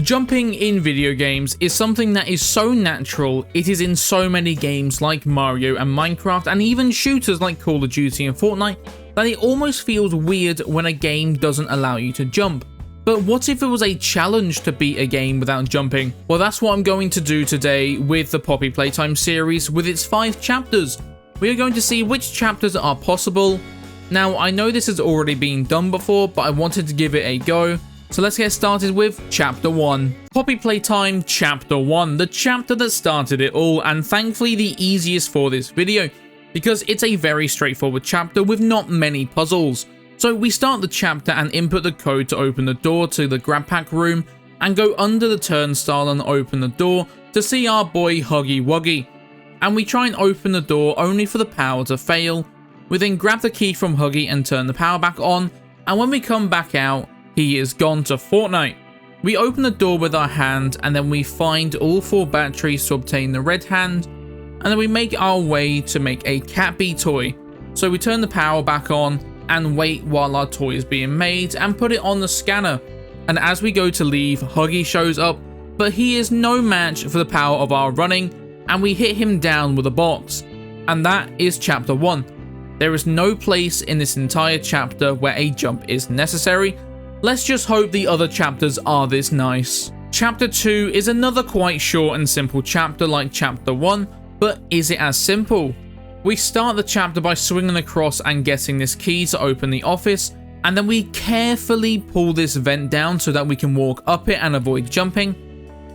Jumping in video games is something that is so natural. It is in so many games like Mario and Minecraft, and even shooters like Call of Duty and Fortnite, that it almost feels weird when a game doesn't allow you to jump. But what if it was a challenge to beat a game without jumping? Well, that's what I'm going to do today with the Poppy Playtime series with its 5 chapters. We are going to see which chapters are possible. Now, I know this has already been done before, but I wanted to give it a go. So let's get started with Chapter 1. Poppy Playtime Chapter 1, the chapter that started it all, and thankfully the easiest for this video, because it's a very straightforward chapter with not many puzzles. So we start the chapter and input the code to open the door to the grab pack room, and go under the turnstile and open the door to see our boy Huggy Wuggy. And we try and open the door only for the power to fail. We then grab the key from Huggy and turn the power back on, and when we come back out, he is gone to Fortnite. We open the door with our hand, and then we find all 4 batteries to obtain the red hand, and then we make our way to make a cat bee toy. So we turn the power back on and wait while our toy is being made and put it on the scanner. And as we go to leave, Huggy shows up, but he is no match for the power of our running, and we hit him down with a box. And that is Chapter 1. There is no place in this entire chapter where a jump is necessary. Let's just hope the other chapters are this nice. Chapter 2 is another quite short and simple chapter like Chapter 1, but is it as simple? We start the chapter by swinging across and getting this key to open the office, and then we carefully pull this vent down so that we can walk up it and avoid jumping.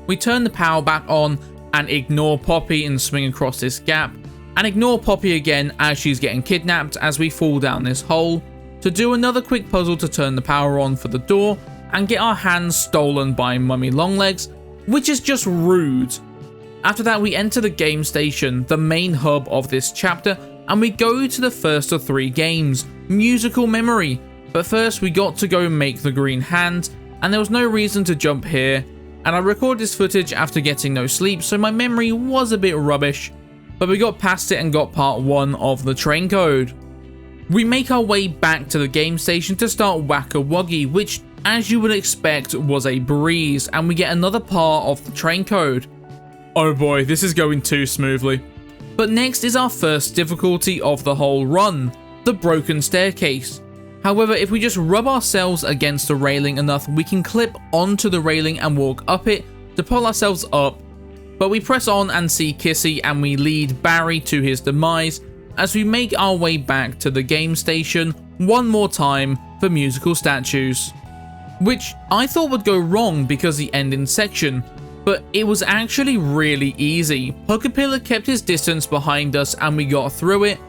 We turn the power back on and ignore Poppy and swing across this gap, and ignore Poppy again as she's getting kidnapped as we fall down this hole, to do another quick puzzle to turn the power on for the door and get our hands stolen by Mummy Longlegs, which is just rude. After that, we enter the game station, the main hub of this chapter, and we go to the first of 3 games, Musical Memory. But first we got to go make the green hand, and there was no reason to jump here, and I recorded this footage after getting no sleep, so my memory was a bit rubbish, but we got past it and got part 1 of the train code. We make our way back to the game station to start Wuggy, which, as you would expect, was a breeze, and we get another part of the train code. Oh boy, this is going too smoothly. But next is our first difficulty of the whole run, the broken staircase. However, if we just rub ourselves against the railing enough, we can clip onto the railing and walk up it to pull ourselves up. But we press on and see Kissy, and we lead Barry to his demise, as we make our way back to the game station one more time for musical statues. Which I thought would go wrong because the ending section, but it was actually really easy. Puckapilla kept his distance behind us and we got through it,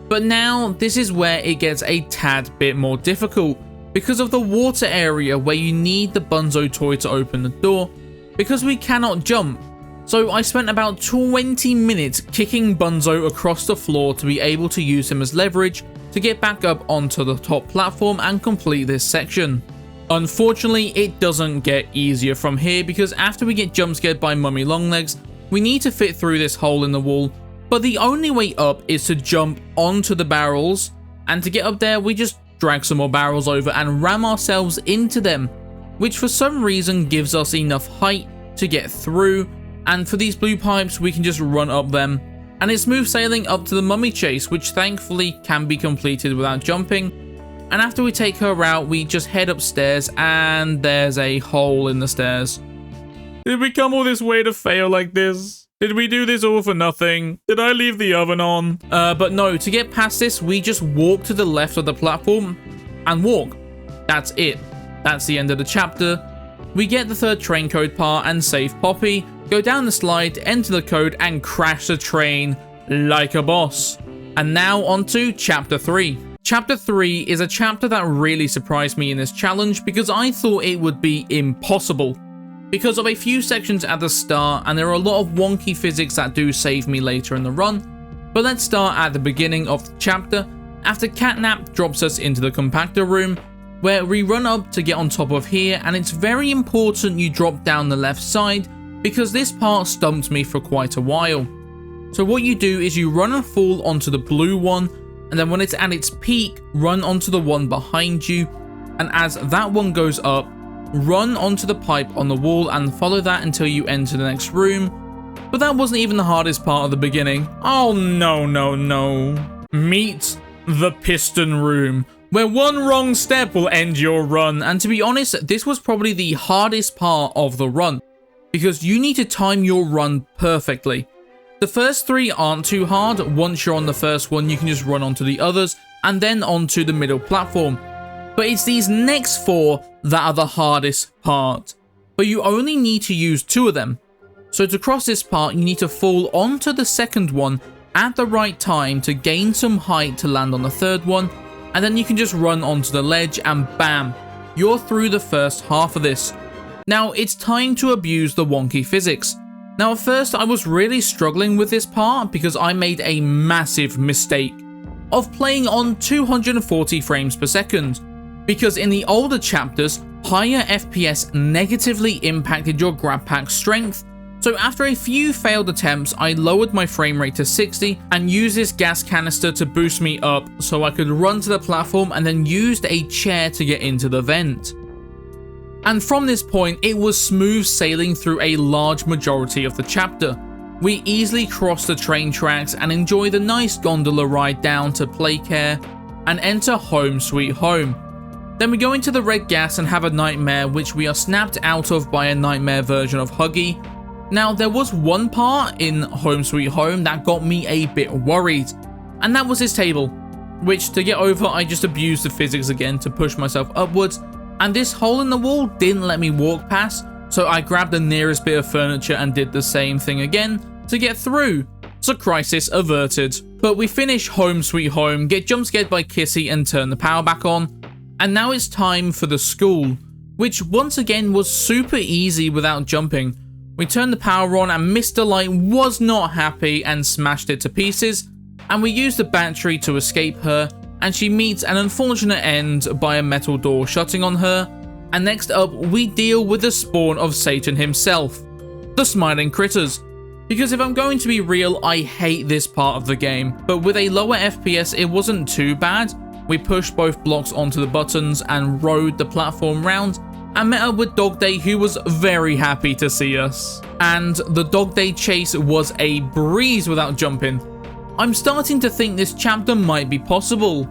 but now this is where it gets a tad bit more difficult because of the water area where you need the Bunzo toy to open the door, because we cannot jump. So I spent about 20 minutes kicking Bunzo across the floor to be able to use him as leverage to get back up onto the top platform and complete this section. Unfortunately, it doesn't get easier from here, because after we get jump scared by Mummy Longlegs, we need to fit through this hole in the wall, but the only way up is to jump onto the barrels, and to get up there we just drag some more barrels over and ram ourselves into them, which for some reason gives us enough height to get through. And for these blue pipes, we can just run up them, and it's smooth sailing up to the mummy chase, which thankfully can be completed without jumping. And after we take her out, we just head upstairs, and there's a hole in the stairs. Did we come all this way to fail like this? Did we do this all for nothing? Did I leave the oven on? But no, to get past this, we just walk to the left of the platform and walk. That's it. That's the end of the chapter. We get the 3rd train code part and save Poppy, go down the slide, enter the code, and crash the train like a boss. And now on to Chapter 3. Chapter 3 is a chapter that really surprised me in this challenge because I thought it would be impossible, because of a few sections at the start, and there are a lot of wonky physics that do save me later in the run. But let's start at the beginning of the chapter, after Catnap drops us into the compactor room, where we run up to get on top of here, and it's very important you drop down the left side, because this part stumped me for quite a while. So what you do is you run and fall onto the blue one, and then when it's at its peak, run onto the one behind you, and as that one goes up, run onto the pipe on the wall and follow that until you enter the next room. But that wasn't even the hardest part of the beginning. Oh no, no, no. Meet the piston room, where one wrong step will end your run. And to be honest, this was probably the hardest part of the run, because you need to time your run perfectly. The first 3 aren't too hard. Once you're on the first one, you can just run onto the others and then onto the middle platform. But it's these next 4 that are the hardest part. But you only need to use 2 of them. So to cross this part, you need to fall onto the second one at the right time to gain some height to land on the third one, and then you can just run onto the ledge and bam, you're through the first half of this. Now it's time to abuse the wonky physics. Now at first I was really struggling with this part because I made a massive mistake of playing on 240 frames per second, because in the older chapters, higher FPS negatively impacted your grab pack strength. So after a few failed attempts, I lowered my frame rate to 60 and used this gas canister to boost me up so I could run to the platform, and then used a chair to get into the vent. And from this point, it was smooth sailing through a large majority of the chapter. We easily cross the train tracks and enjoy the nice gondola ride down to Playcare and enter Home Sweet Home. Then we go into the red gas and have a nightmare, which we are snapped out of by a nightmare version of Huggy. Now, there was one part in Home Sweet Home that got me a bit worried, and that was this table, which to get over, I just abused the physics again to push myself upwards, and this hole in the wall didn't let me walk past, so I grabbed the nearest bit of furniture and did the same thing again to get through. So crisis averted. But we finish Home Sweet Home, get jump scared by Kissy and turn the power back on, and now it's time for the school, which once again was super easy without jumping. We turned the power on and Mr. Light was not happy and smashed it to pieces, and we used the battery to escape her, and she meets an unfortunate end by a metal door shutting on her. And next up, we deal with the spawn of Satan himself, the smiling critters. Because if I'm going to be real, I hate this part of the game, but with a lower FPS it wasn't too bad. We pushed both blocks onto the buttons and rode the platform round, and met up with Dog Day, who was very happy to see us. And the Dog Day chase was a breeze without jumping. I'm starting to think this chapter might be possible.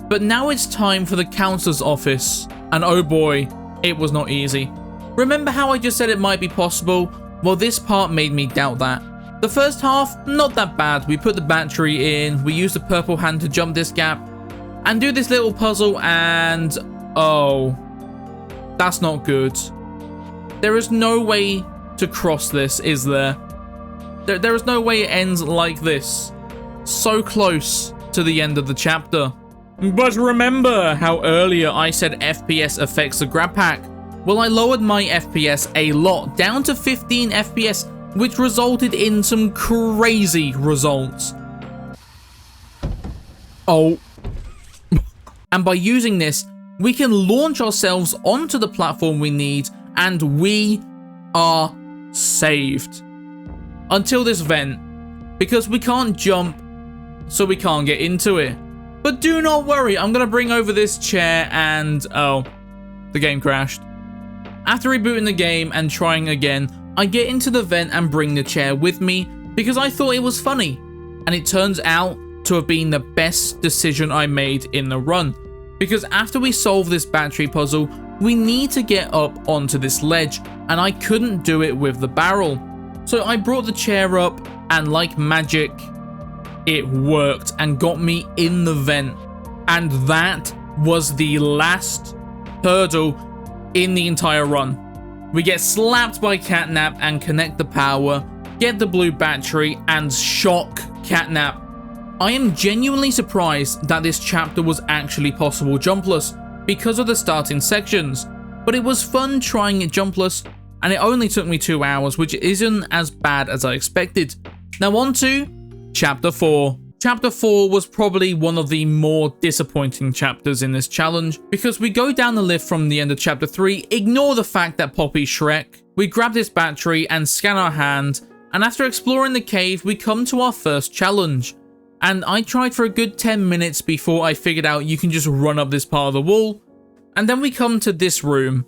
But now it's time for the counselor's office, and oh boy, it was not easy. Remember how I just said it might be possible? Well, this part made me doubt that. The first half, not that bad. We put the battery in, we used the purple hand to jump this gap, and do this little puzzle, and oh, that's not good. There is no way to cross this, is there? There is no way it ends like this. So close to the end of the chapter. But remember how earlier I said FPS affects the grab pack? Well, I lowered my FPS a lot, down to 15 FPS, which resulted in some crazy results. Oh. And by using this, we can launch ourselves onto the platform we need, and we are saved. Until this vent, because we can't jump, so we can't get into it. But do not worry, I'm going to bring over this chair and, oh, the game crashed. After rebooting the game and trying again, I get into the vent and bring the chair with me because I thought it was funny. And it turns out to have been the best decision I made in the run. Because after we solve this battery puzzle, we need to get up onto this ledge, and I couldn't do it with the barrel. So I brought the chair up, and like magic, it worked and got me in the vent. And that was the last hurdle in the entire run. We get slapped by Catnap and connect the power, get the blue battery, and shock Catnap. I am genuinely surprised that this chapter was actually possible jumpless because of the starting sections, but it was fun trying it jumpless, and it only took me 2 hours, which isn't as bad as I expected. Now on to Chapter 4. Chapter 4 was probably one of the more disappointing chapters in this challenge, because we go down the lift from the end of Chapter 3, ignore the fact that Poppy's Shrek, we grab this battery and scan our hand, and after exploring the cave, we come to our first challenge. And I tried for a good 10 minutes before I figured out you can just run up this part of the wall. And then we come to this room,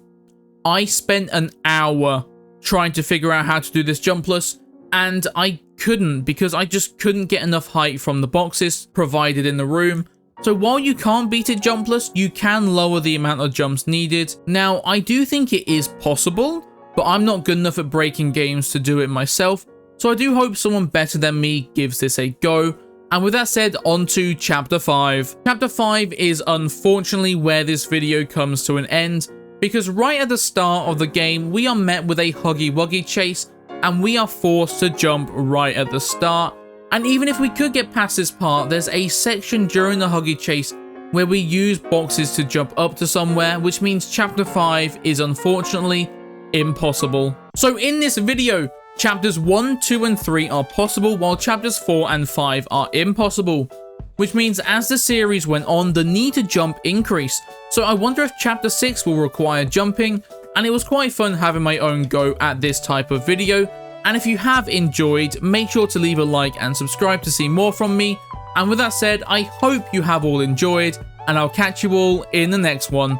I spent an hour trying to figure out how to do this jumpless, and I couldn't because I just couldn't get enough height from the boxes provided in the room. So while you can't beat it jumpless, you can lower the amount of jumps needed. Now, I do think it is possible, but I'm not good enough at breaking games to do it myself, so I do hope someone better than me gives this a go. And with that said, on to Chapter 5. Chapter 5 is unfortunately where this video comes to an end, because right at the start of the game, we are met with a huggy wuggy chase, and we are forced to jump right at the start. And even if we could get past this part, there's a section during the huggy chase where we use boxes to jump up to somewhere, which means Chapter 5 is unfortunately impossible. So in this video, Chapters 1, 2, and 3 are possible, while Chapters 4 and 5 are impossible. Which means as the series went on, the need to jump increased. So I wonder if Chapter 6 will require jumping, and it was quite fun having my own go at this type of video. And if you have enjoyed, make sure to leave a like and subscribe to see more from me. And with that said, I hope you have all enjoyed, and I'll catch you all in the next one.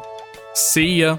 See ya!